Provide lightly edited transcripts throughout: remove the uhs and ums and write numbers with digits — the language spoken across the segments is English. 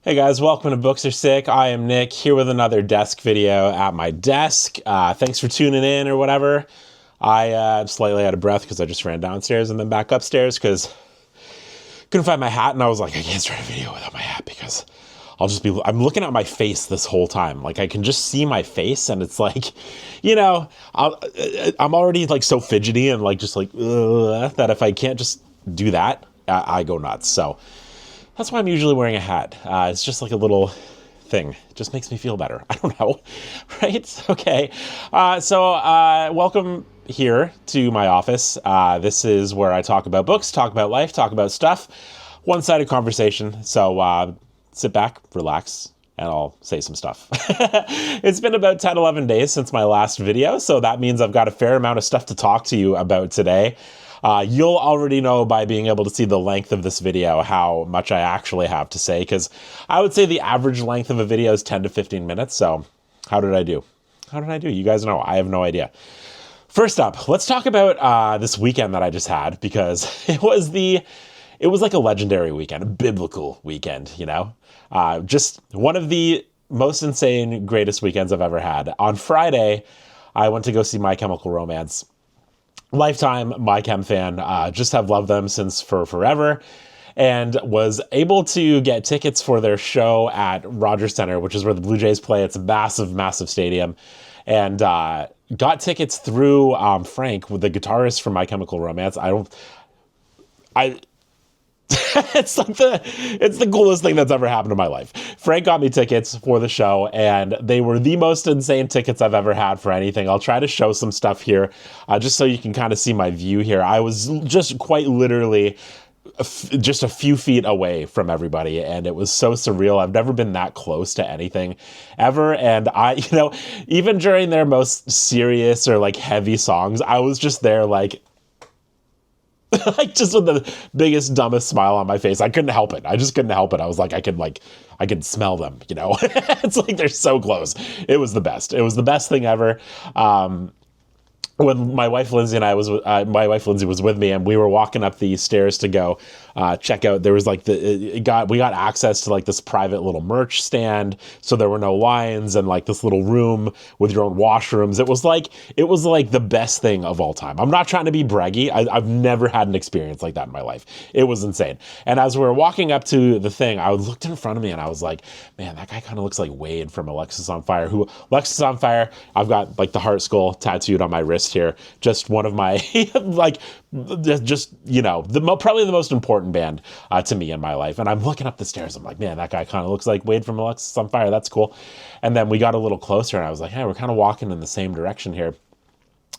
Hey guys, welcome to Books Are Sick. I am Nick, here with another desk video at my desk. Thanks for tuning in or whatever. I'm slightly out of breath because I just ran downstairs and then back upstairs because couldn't find my hat, and I was like, I can't start a video without my hat because I'm looking at my face this whole time. Like, I can just see my face, and it's like, I'm already like so fidgety and like just like that if I can't just do that, I go nuts. So that's why I'm usually wearing a hat. It's just like a little thing. It just makes me feel better. I don't know, right? Okay. Welcome here to my office. This is where I talk about books, talk about life, talk about stuff. One-sided conversation. So sit back, relax, and I'll say some stuff. It's been about 10, 11 days since my last video, so that means I've got a fair amount of stuff to talk to you about today. You'll already know by being able to see the length of this video how much I actually have to say, because I would say the average length of a video is 10 to 15 minutes. So how did I do? You guys know. I have no idea. First up, let's talk about this weekend that I just had, because it was like a legendary weekend, a biblical weekend, just one of the most insane, greatest weekends I've ever had. On Friday, I went to go see My Chemical Romance. Lifetime My Chem fan, just have loved them since for forever, and was able to get tickets for their show at Rogers Center, which is where the Blue Jays play. It's a massive, massive stadium, and got tickets through Frank, with the guitarist from My Chemical Romance. It's the coolest thing that's ever happened in my life. Frank got me tickets for the show, and they were the most insane tickets I've ever had for anything. I'll try to show some stuff here, just so you can kind of see my view here. I was just quite literally just a few feet away from everybody, and it was so surreal. I've never been that close to anything ever, and even during their most serious or like heavy songs, I was just there like like just with the biggest, dumbest smile on my face. I couldn't help it. I just couldn't help it. I was like, I could smell them, It's like they're so close. It was the best. It was the best thing ever. When my wife Lindsay was with me, and we were walking up the stairs to go check out, there was like we got access to like this private little merch stand, so there were no lines, and like this little room with your own washrooms. It was like the best thing of all time. I'm not trying to be braggy. I've never had an experience like that in my life. It was insane. And as we were walking up to the thing, I looked in front of me and I was like, man, that guy kind of looks like Wade from Alexis on Fire. Alexis on Fire, I've got like the heart skull tattooed on my wrist here. Just one of my probably the most important band to me in my life. And I'm looking up the stairs. I'm like, man, that guy kind of looks like Wade from Alexis on Fire. That's cool. And then we got a little closer, and I was like, hey, we're kind of walking in the same direction here.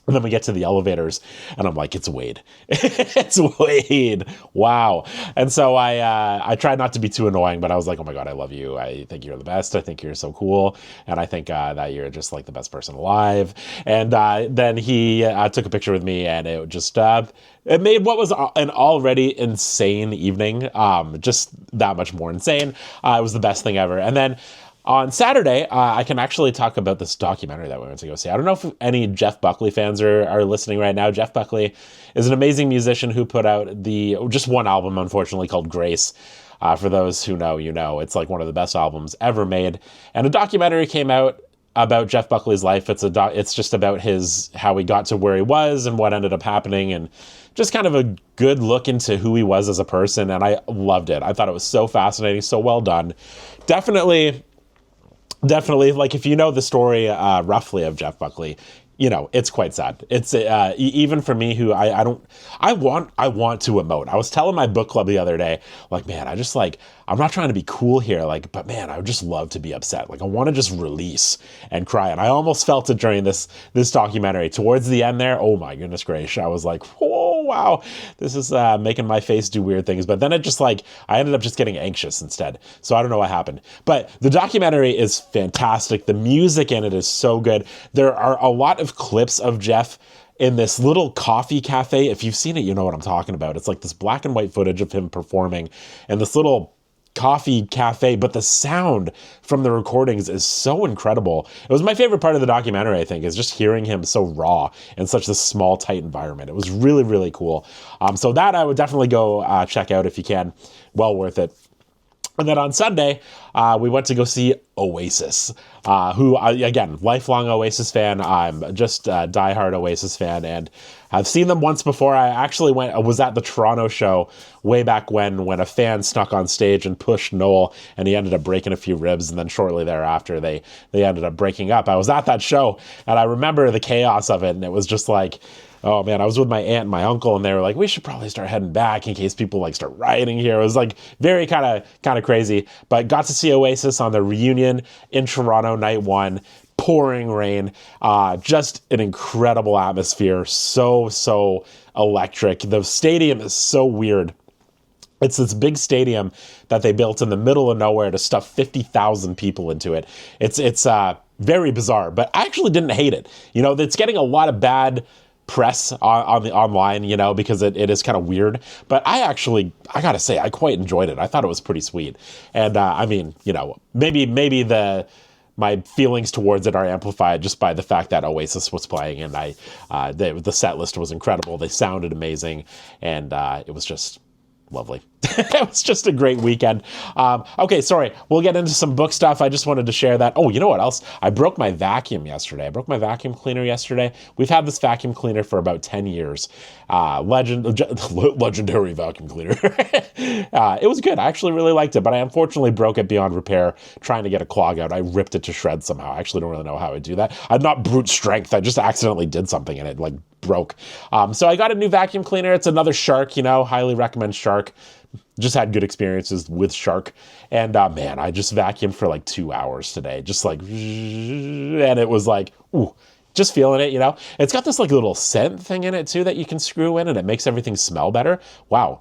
And then we get to the elevators, and I'm like, it's Wade. It's Wade. Wow. And so I tried not to be too annoying, but I was like, oh my God, I love you. I think you're the best. I think you're so cool. And I think that you're just like the best person alive. And then he took a picture with me, and it just, it made what was an already insane evening just that much more insane. It was the best thing ever. And then on Saturday, I can actually talk about this documentary that we went to go see. I don't know if any Jeff Buckley fans are listening right now. Jeff Buckley is an amazing musician who put out just one album, unfortunately, called Grace. For those who know, it's like one of the best albums ever made. And a documentary came out about Jeff Buckley's life. It's just about how he got to where he was and what ended up happening, and just kind of a good look into who he was as a person. And I loved it. I thought it was so fascinating, so well done. Definitely, like, if you know the story roughly of Jeff Buckley, it's quite sad. It's even for me, who I want to emote. I was telling my book club the other day, like, man, I'm not trying to be cool here, like, but man, I would just love to be upset. Like, I want to just release and cry. And I almost felt it during this documentary. Towards the end there, oh my goodness gracious, I was like, oh wow, this is making my face do weird things. But then I ended up just getting anxious instead. So I don't know what happened. But the documentary is fantastic. The music in it is so good. There are a lot of clips of Jeff in this little coffee cafe. If you've seen it, you know what I'm talking about. It's like this black and white footage of him performing in this little coffee cafe, but the sound from the recordings is so incredible. It was my favorite part of the documentary, I think, is just hearing him so raw in such a small, tight environment. It was really, really cool. So that I would definitely go check out if you can. Well worth it. And then on Sunday, we went to go see Oasis, who, again, lifelong Oasis fan. I'm just a diehard Oasis fan, and I've seen them once before. I actually was at the Toronto show way back when a fan snuck on stage and pushed Noel, and he ended up breaking a few ribs, and then shortly thereafter, they ended up breaking up. I was at that show, and I remember the chaos of it, and it was just like, oh man, I was with my aunt and my uncle, and they were like, we should probably start heading back in case people like start rioting here. It was like very kind of crazy, but got to see Oasis on the reunion in Toronto, night one, pouring rain, just an incredible atmosphere. So electric. The stadium is so weird. It's this big stadium that they built in the middle of nowhere to stuff 50,000 people into it. It's very bizarre, but I actually didn't hate it. You know, it's getting a lot of bad press on the online, you know, because it is kind of weird. But I gotta say, I quite enjoyed it. I thought it was pretty sweet. And I mean, you know, maybe my feelings towards it are amplified just by the fact that Oasis was playing, and the set list was incredible. They sounded amazing, and it was just lovely. It was just a great weekend. Okay, sorry. We'll get into some book stuff. I just wanted to share that. Oh, you know what else? I broke my vacuum yesterday. I broke my vacuum cleaner yesterday. We've had this vacuum cleaner for about 10 years. Legendary vacuum cleaner. It was good. I actually really liked it, but I unfortunately broke it beyond repair trying to get a clog out. I ripped it to shreds somehow. I actually don't really know how I do that. I'm not brute strength. I just accidentally did something and it like broke. So I got a new vacuum cleaner. It's another Shark, you know, highly recommend Shark. Just had good experiences with Shark. And man, I just vacuumed for like 2 hours today. Just like, and it was like, ooh, just feeling it, you know? It's got this like little scent thing in it too that you can screw in, and it makes everything smell better. Wow.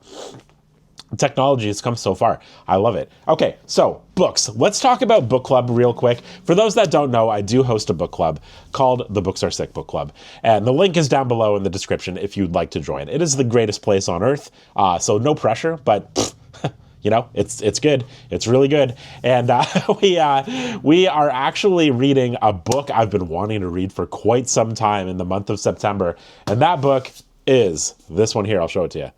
Technology has come so far. I love it. Okay, so books. Let's talk about book club real quick. For those that don't know, I do host a book club called the Books Are Sick Book Club. And the link is down below in the description if you'd like to join. It is the greatest place on earth. So no pressure, but you know, it's good. It's really good. And we are actually reading a book I've been wanting to read for quite some time in the month of September. And that book is this one here. I'll show it to you.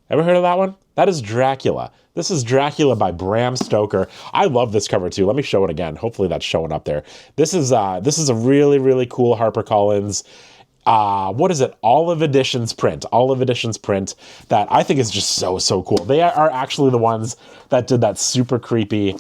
Ever heard of that one? That is Dracula. This is Dracula by Bram Stoker. I love this cover too. Let me show it again. Hopefully that's showing up there. This is a really, really cool HarperCollins. What is it? Olive Editions print that I think is just so cool. They are actually the ones that did that super creepy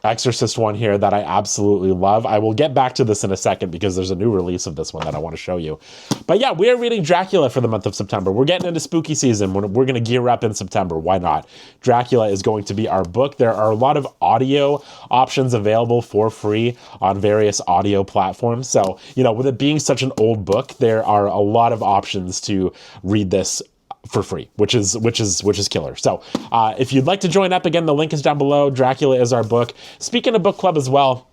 Exorcist one here that I absolutely love. I will get back to this in a second because there's a new release of this one that I want to show you. But yeah, we are reading Dracula for the month of September. We're getting into spooky season. We're going to gear up in September. Why not? Dracula is going to be our book. There are a lot of audio options available for free on various audio platforms. So, you know, with it being such an old book, there are a lot of options to read this for free, which is killer. So if you'd like to join up, again, the link is down below. Dracula is our book. Speaking of book club as well,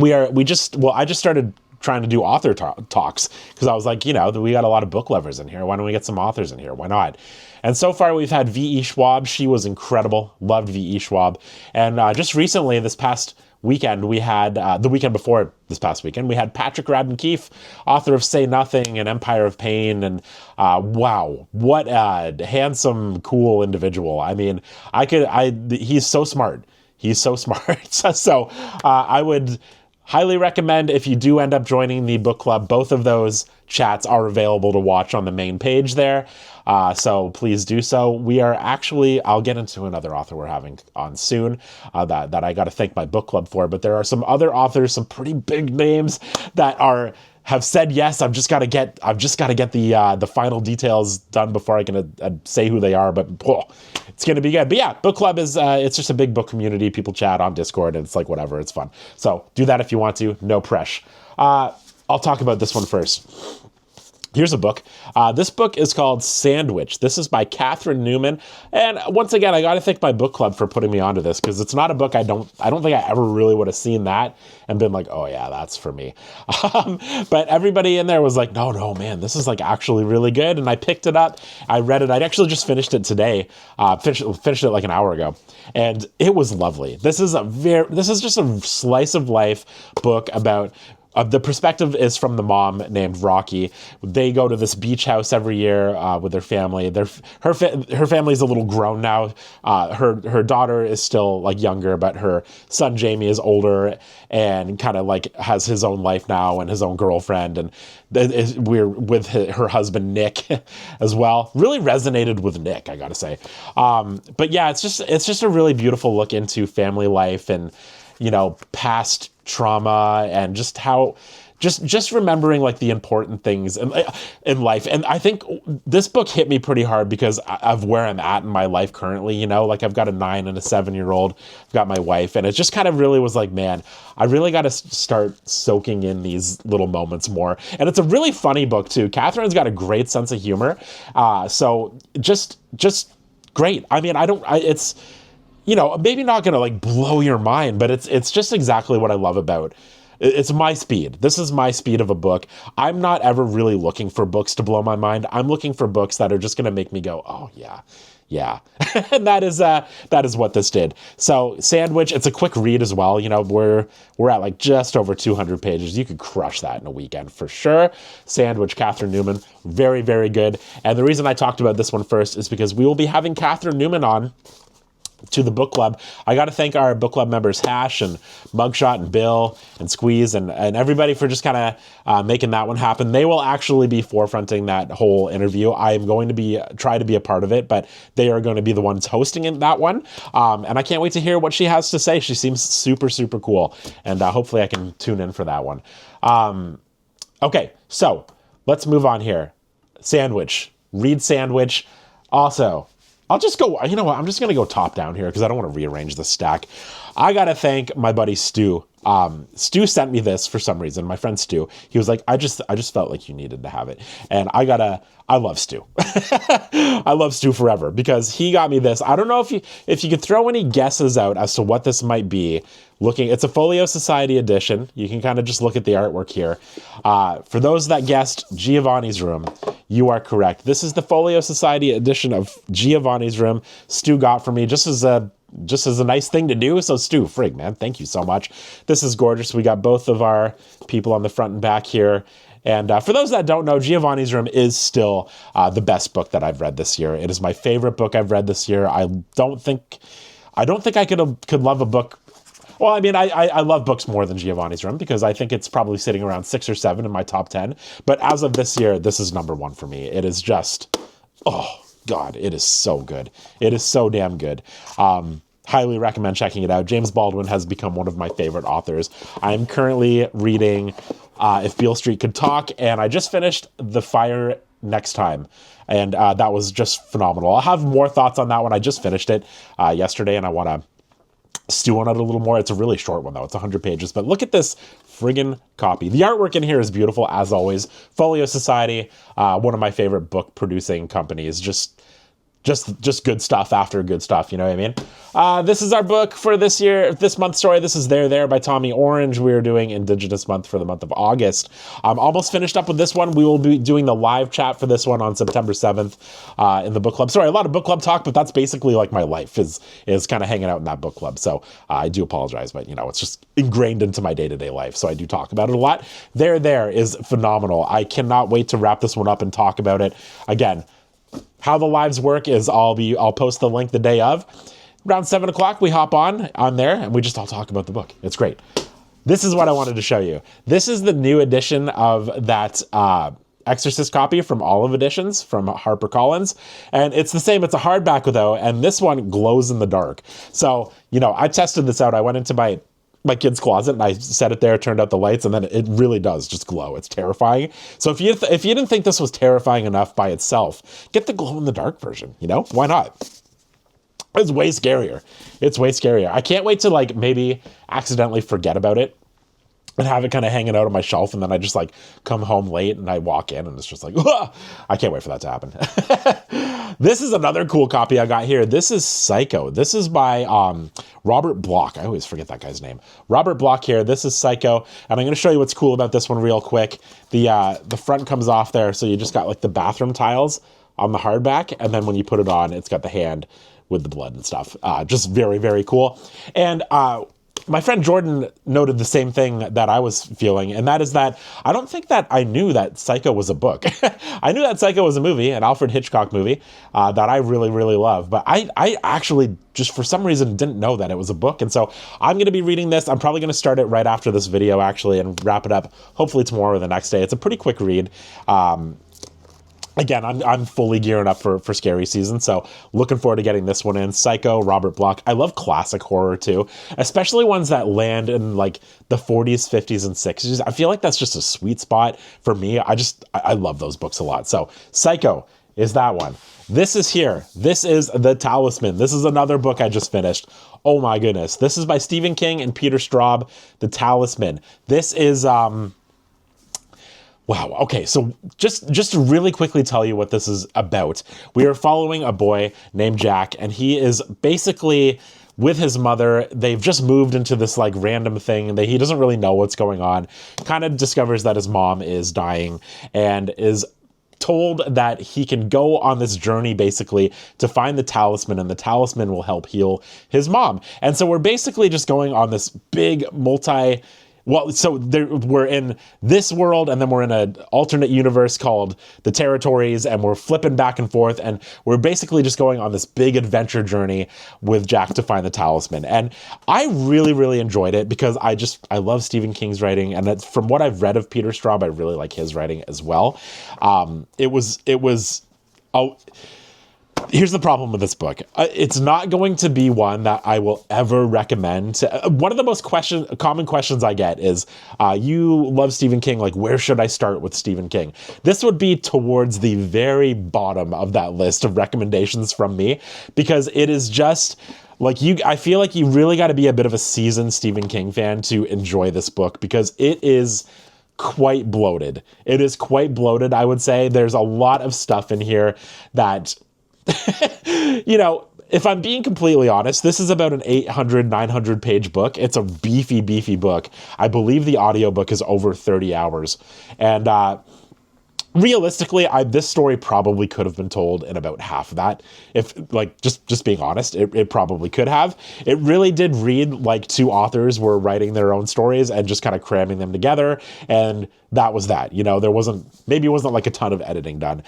I just started trying to do author talks because I was like, you know, we got a lot of book lovers in here. Why don't we get some authors in here? Why not? And so far we've had V.E. Schwab. She was incredible. Loved V.E. Schwab. And just recently, this past weekend, we had, the weekend before this past weekend, we had Patrick Radden Keefe, author of Say Nothing and Empire of Pain. And wow, what a handsome, cool individual. I mean, he's so smart. He's so smart. So I would highly recommend, if you do end up joining the book club, both of those chats are available to watch on the main page there. So please do so. We are actually, I'll get into another author we're having on soon that I got to thank my book club for, but there are some other authors, some pretty big names that have said yes. I've just got to get the final details done before I can say who they are, but it's going to be good. But yeah, book club is, it's just a big book community. People chat on Discord and it's like, whatever, it's fun. So do that if you want to, no pressure. I'll talk about this one first. Here's a book. This book is called Sandwich. This is by Catherine Newman. And once again, I got to thank my book club for putting me onto this because it's not a book I don't think I ever really would have seen that and been like, oh yeah, that's for me. But everybody in there was like, no, man, this is like actually really good. And I picked it up. I read it. I actually just finished it today. Finished it like an hour ago. And it was lovely. This is just a slice of life book about the perspective is from the mom named Rocky. They go to this beach house every year with their family. Her family's a little grown now. Her daughter is still like younger, but her son Jamie is older and kind of like has his own life now and his own girlfriend. And we're with her husband Nick as well. Really resonated with Nick, I gotta say. But yeah, it's just a really beautiful look into family life and, you know, past trauma and just how just remembering like the important things in life. And I think this book hit me pretty hard because of where I'm at in my life currently, you know, like I've got a 9 and a 7-year-old, I've got my wife, and it just kind of really was like, man, I really got to start soaking in these little moments more. And it's a really funny book too. Catherine's got a great sense of humor. So just great. I mean, it's, you know, maybe not going to like blow your mind, but it's just exactly what I love about. It's my speed. This is my speed of a book. I'm not ever really looking for books to blow my mind. I'm looking for books that are just going to make me go, oh yeah. Yeah. And that is what this did. So Sandwich, it's a quick read as well. You know, we're at like just over 200 pages. You could crush that in a weekend for sure. Sandwich, Catherine Newman, very, very good. And the reason I talked about this one first is because we will be having Catherine Newman on to the book club. I got to thank our book club members, Hash and Mugshot and Bill and Squeeze and everybody for just kind of making that one happen. They will actually be forefronting that whole interview. I am going to try to be a part of it, but they are going to be the ones hosting that one. And I can't wait to hear what she has to say. She seems super, super cool. And hopefully I can tune in for that one. Okay, so let's move on here. Sandwich. Read Sandwich. Also, I'll just go, you know what, I'm just going to go top down here because I don't want to rearrange the stack. I got to thank my buddy Stu. Stu sent me this for some reason. My friend Stu, he was like, I just felt like you needed to have it. And I love Stu. I love Stu forever because he got me this. I don't know if you could throw any guesses out as to what this might be. It's a Folio Society edition. You can kind of just look at the artwork here. For those that guessed Giovanni's Room, you are correct. This is the Folio Society edition of Giovanni's Room. Stu got for me just as a nice thing to do. So Stu, frig, man, thank you so much. This is gorgeous. We got both of our people on the front and back here. And for those that don't know, Giovanni's Room is still the best book that I've read this year. It is my favorite book I've read this year. I don't think I could love a book. Well, I mean, I love books more than Giovanni's Room because I think it's probably sitting around 6 or 7 in my top 10. But as of this year, this is number 1 for me. It is just, oh God, it is so good. It is so damn good. Highly recommend checking it out. James Baldwin has become one of my favorite authors. I'm currently reading If Beale Street Could Talk, and I just finished The Fire Next Time. And that was just phenomenal. I'll have more thoughts on that one. I just finished it yesterday, and I want to stew on it a little more. It's a really short one, though. It's 100 pages. But look at this friggin' copy. The artwork in here is beautiful, as always. Folio Society, one of my favorite book-producing companies. Just good stuff after good stuff, you know what I mean? This is our book for this month. Sorry, this is There by Tommy Orange. We're doing Indigenous Month for the month of August. I'm almost finished up with this one. We will be doing the live chat for this one on September 7th in the book club. Sorry, a lot of book club talk, but that's basically like my life is kind of hanging out in that book club. So I do apologize, but you know, it's just ingrained into my day-to-day life. So I do talk about it a lot. There is phenomenal. I cannot wait to wrap this one up and talk about it. Again, how the lives work is I'll post the link the day of. Around 7 o'clock, we hop on there and we just all talk about the book. It's great. This is what I wanted to show you. This is the new edition of that Exorcist copy from Olive Editions from HarperCollins. And it's the same. It's a hardback though. And this one glows in the dark. So, you know, I tested this out. I went into my kid's closet and I set it there, turned out the lights, and then it really does just glow. It's terrifying. So if you didn't think this was terrifying enough by itself, get the glow in the dark version, you know? Why not? It's way scarier. It's way scarier. I can't wait to like maybe accidentally forget about it and have it kind of hanging out on my shelf, and then I just like come home late and I walk in and it's just like, ah! I can't wait for that to happen. This is another cool copy I got here. This is Psycho. This is by Robert Bloch. I always forget that guy's name. Robert Bloch here. This is Psycho, and I'm going to show you what's cool about this one real quick. The front comes off there, so you just got like the bathroom tiles on the hardback, and then when you put it on, it's got the hand with the blood and stuff. Just very, very cool. And my friend Jordan noted the same thing that I was feeling, and that is that I don't think that I knew that Psycho was a book. I knew that Psycho was a movie, an Alfred Hitchcock movie that I really, really love. But I actually just for some reason didn't know that it was a book. And so I'm going to be reading this. I'm probably going to start it right after this video, actually, and wrap it up hopefully tomorrow or the next day. It's a pretty quick read. Again, I'm fully gearing up for scary season, so looking forward to getting this one in. Psycho, Robert Bloch. I love classic horror too, especially ones that land in like the 40s, 50s, and 60s. I feel like that's just a sweet spot for me. I love those books a lot. So Psycho is that one. This is here. This is The Talisman. This is another book I just finished. Oh my goodness. This is by Stephen King and Peter Straub, The Talisman. This is wow. Okay, so just to really quickly tell you what this is about. We are following a boy named Jack, and he is basically with his mother. They've just moved into this like random thing that he doesn't really know what's going on. Kind of discovers that his mom is dying and is told that he can go on this journey basically to find the talisman, and the talisman will help heal his mom. And so we're basically just going on this big we're in this world, and then we're in an alternate universe called the Territories, and we're flipping back and forth, and we're basically just going on this big adventure journey with Jack to find the talisman. And I really, really enjoyed it because I love Stephen King's writing, and from what I've read of Peter Straub, I really like his writing as well. Here's the problem with this book. It's not going to be one that I will ever recommend. One of the most common questions I get is, you love Stephen King, like where should I start with Stephen King? This would be towards the very bottom of that list of recommendations from me, because it is just like I feel like you really got to be a bit of a seasoned Stephen King fan to enjoy this book, because it is quite bloated. It is quite bloated, I would say. There's a lot of stuff in here that if I'm being completely honest, this is about an 800, 900 page book. It's a beefy, beefy book. I believe the audiobook is over 30 hours. And realistically, this story probably could have been told in about half of that. If just being honest, it probably could have. It really did read like two authors were writing their own stories and just kind of cramming them together. And that was that. There wasn't like a ton of editing done.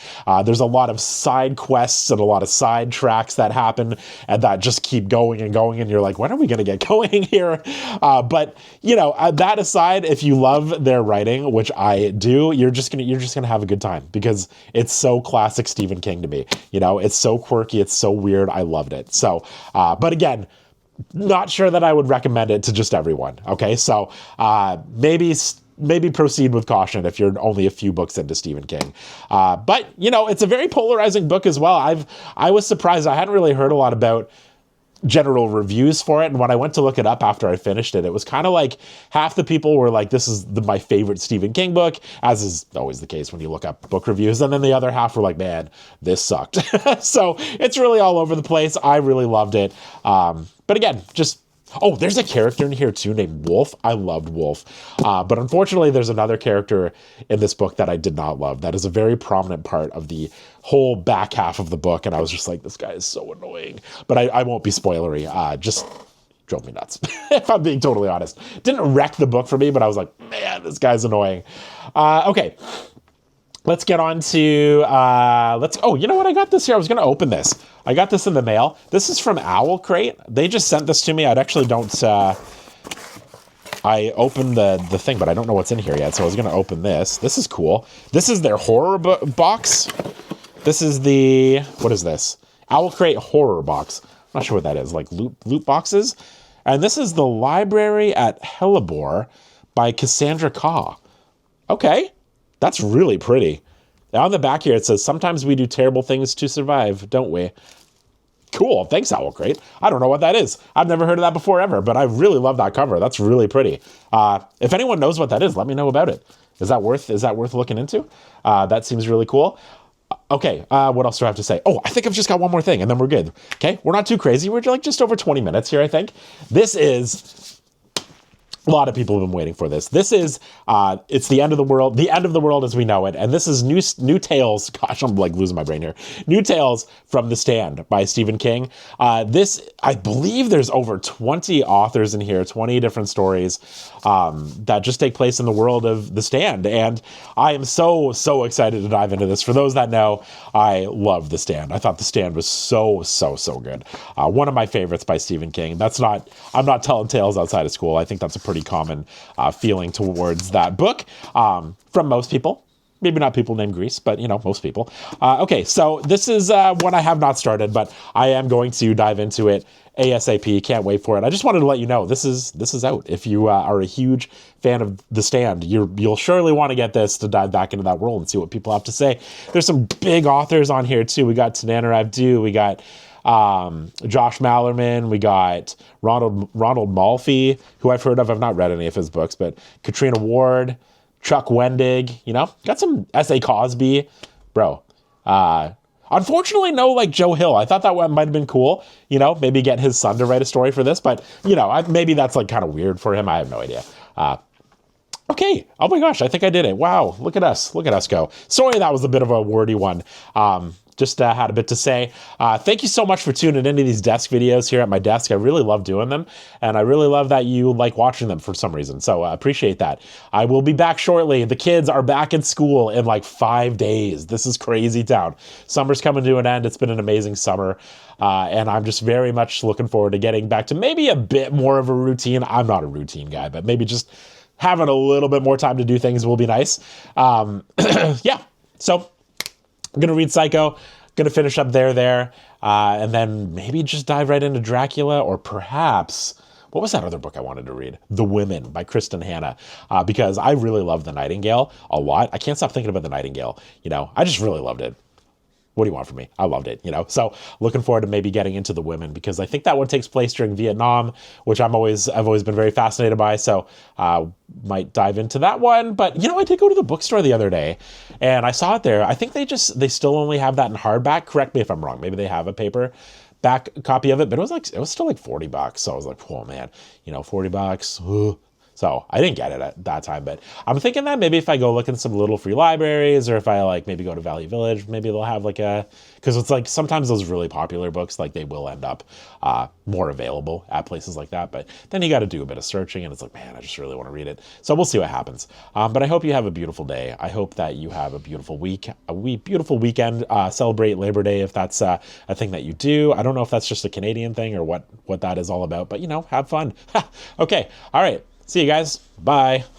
There's a lot of side quests and a lot of side tracks that happen and that just keep going and going. And you're like, when are we going to get going here? But that aside, if you love their writing, which I do, you're just going to have a good time, because it's so classic Stephen King to me. It's so quirky. It's so weird. I loved it. So, but again, not sure that I would recommend it to just everyone. Okay. So, maybe proceed with caution if you're only a few books into Stephen King. But it's a very polarizing book as well. I was surprised. I hadn't really heard a lot about general reviews for it. And when I went to look it up after I finished it, it was kind of like half the people were like, this is my favorite Stephen King book, as is always the case when you look up book reviews. And then the other half were like, man, this sucked. So it's really all over the place. I really loved it. But again, there's a character in here too named Wolf. I loved Wolf. But unfortunately, there's another character in this book that I did not love. That is a very prominent part of the whole back half of the book. And I was just like, this guy is so annoying. But I won't be spoilery. Just drove me nuts, if I'm being totally honest. Didn't wreck the book for me, but I was like, man, this guy's annoying. Okay. Let's get on to, you know what? I got this here. I was going to open this. I got this in the mail. This is from Owl Crate. They just sent this to me. I I opened the thing, but I don't know what's in here yet. So I was going to open this. This is cool. This is their horror box. This is what is this? Owl Crate horror box. I'm not sure what that is. Like loot boxes. And this is The Library at Hellebore by Cassandra Kaw. Okay. That's really pretty. Now on the back here, it says, sometimes we do terrible things to survive, don't we? Cool. Thanks, Owl Crate. I don't know what that is. I've never heard of that before ever, but I really love that cover. That's really pretty. If anyone knows what that is, let me know about it. Is that worth looking into? That seems really cool. Okay. What else do I have to say? Oh, I think I've just got one more thing and then we're good. Okay. We're not too crazy. We're like just over 20 minutes here, I think. This is A lot of people have been waiting for this. This is, it's the end of the world as we know it. And this is new tales. Gosh, I'm like losing my brain here. New Tales from the Stand by Stephen King. This, I believe there's over 20 authors in here, 20 different stories that just take place in the world of the Stand. And I am so excited to dive into this. For those that know, I love the Stand. I thought the Stand was so good. One of my favorites by Stephen King. I'm not telling tales outside of school. I think that's a pretty common feeling towards that book from most people. Maybe not people named Grease, but, most people. Okay, so this is one I have not started, but I am going to dive into it ASAP. Can't wait for it. I just wanted to let you know this is out. If you are a huge fan of The Stand, you'll surely want to get this to dive back into that world and see what people have to say. There's some big authors on here, too. We got Tananarive Abdu, we got Josh Mallerman, we got Ronald Malfi, who I've heard of. I've not read any of his books, but Katrina Ward, Chuck Wendig, got some S.A. Cosby, bro. Unfortunately, no, like Joe Hill. I thought that one might have been cool, maybe get his son to write a story for this, but, maybe that's like kind of weird for him. I have no idea. Okay. Oh my gosh, I think I did it. Wow. Look at us go. Sorry, that was a bit of a wordy one. Just had a bit to say. Thank you so much for tuning into these desk videos here at my desk. I really love doing them, and I really love that you like watching them for some reason. So I appreciate that. I will be back shortly. The kids are back in school in like 5 days. This is crazy town. Summer's coming to an end. It's been an amazing summer. And I'm just very much looking forward to getting back to maybe a bit more of a routine. I'm not a routine guy, but maybe just having a little bit more time to do things will be nice. Yeah. So I'm going to read Psycho, going to finish up there, and then maybe just dive right into Dracula, or perhaps, what was that other book I wanted to read? The Women by Kristen Hanna, because I really love The Nightingale a lot. I can't stop thinking about The Nightingale. I just really loved it. What do you want from me? I loved it, So looking forward to maybe getting into The Women, because I think that one takes place during Vietnam, which I've always been very fascinated by. So might dive into that one. But I did go to the bookstore the other day, and I saw it there. I think they still only have that in hardback. Correct me if I'm wrong. Maybe they have a paperback copy of it, but it was still like $40. So I was like, oh man, $40. Ugh. So I didn't get it at that time, but I'm thinking that maybe if I go look in some little free libraries, or if I maybe go to Value Village, maybe they'll have because it's like sometimes those really popular books, they will end up more available at places like that. But then you got to do a bit of searching, and it's like, man, I just really want to read it. So we'll see what happens. But I hope you have a beautiful day. I hope that you have a beautiful week, beautiful weekend. Celebrate Labor Day if that's a thing that you do. I don't know if that's just a Canadian thing or what that is all about, but have fun. Okay. All right. See you guys. Bye.